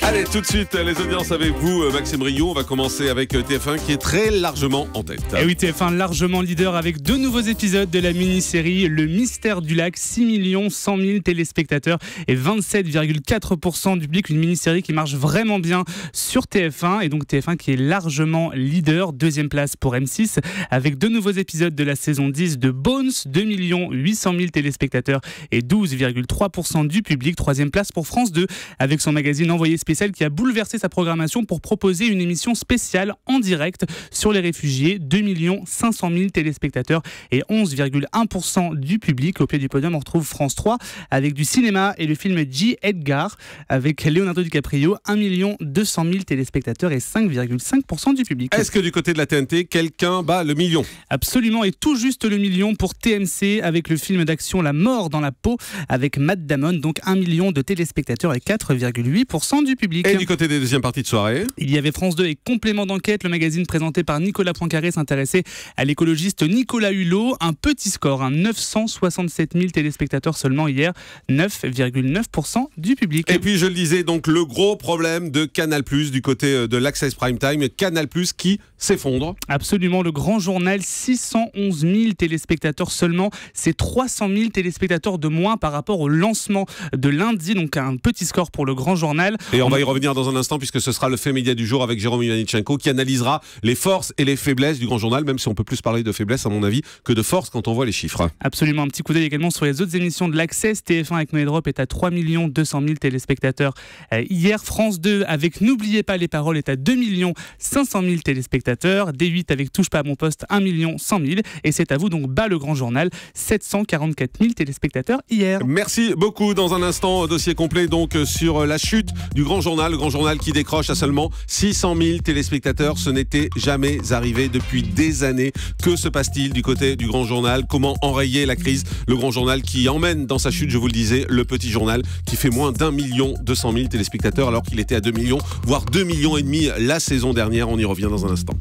Allez, tout de suite, les audiences avec vous, Maxime Rio. On va commencer avec TF1 qui est très largement en tête. Et oui, TF1 largement leader avec 2 nouveaux épisodes de la mini-série Le Mystère du Lac. 6 100 000 téléspectateurs et 27,4% du public. Une mini-série qui marche vraiment bien sur TF1. Et donc TF1 qui est largement leader. 2e place pour M6 avec 2 nouveaux épisodes de la saison 10 de Bones. 2 800 000 téléspectateurs et 12,3% du public. 3e place pour France 2 avec son magazine Envoyé spécial qui a bouleversé sa programmation pour proposer une émission spéciale en direct sur les réfugiés. 2 500 000 téléspectateurs et 11,1% du public. Au pied du podium, on retrouve France 3 avec du cinéma et le film J. Edgar avec Leonardo DiCaprio. 1 200 000 téléspectateurs et 5,5% du public. Est-ce que du côté de la TNT, quelqu'un bat le million ? Absolument, et tout juste le million pour TMC avec le film d'action La mort dans la peau avec Matt Damon. Donc 1 million de téléspectateurs et 4,8% du public. Et du côté des deuxièmes parties de soirée, il y avait France 2 et Complément d'enquête, le magazine présenté par Nicolas Poincaré s'intéressait à l'écologiste Nicolas Hulot. Un petit score, 967 000 téléspectateurs seulement hier, 9,9% du public. Et puis je le disais, donc le gros problème de Canal+, du côté de l'Access Prime Time, Canal+, qui s'effondre. Absolument, le grand journal, 611 000 téléspectateurs seulement, c'est 300 000 téléspectateurs de moins par rapport au lancement de lundi, donc un petit score pour le grand journal. Et on va y revenir dans un instant puisque ce sera le fait média du jour avec Jérôme Ivanichenko qui analysera les forces et les faiblesses du grand journal, même si on peut plus parler de faiblesses à mon avis que de force quand on voit les chiffres. Absolument, un petit coup d'œil également sur les autres émissions de l'Access. TF1 avec Noé Drop est à 3 200 000 téléspectateurs. Hier, France 2 avec N'oubliez pas les paroles est à 2 500 000 téléspectateurs. D8 avec Touche pas à mon poste, 1 100 000. Et c'est à vous donc bas le grand journal, 744 000 téléspectateurs hier. Merci beaucoup. Dans un instant, dossier complet donc sur la chute du grand journal. Le grand journal qui décroche à seulement 600 000 téléspectateurs. Ce n'était jamais arrivé depuis des années. Que se passe-t-il du côté du grand journal ? Comment enrayer la crise ? Le grand journal qui emmène dans sa chute, je vous le disais, le petit journal qui fait moins d'1 200 000 téléspectateurs alors qu'il était à 2 millions, voire 2,5 millions la saison dernière. On y revient dans un instant.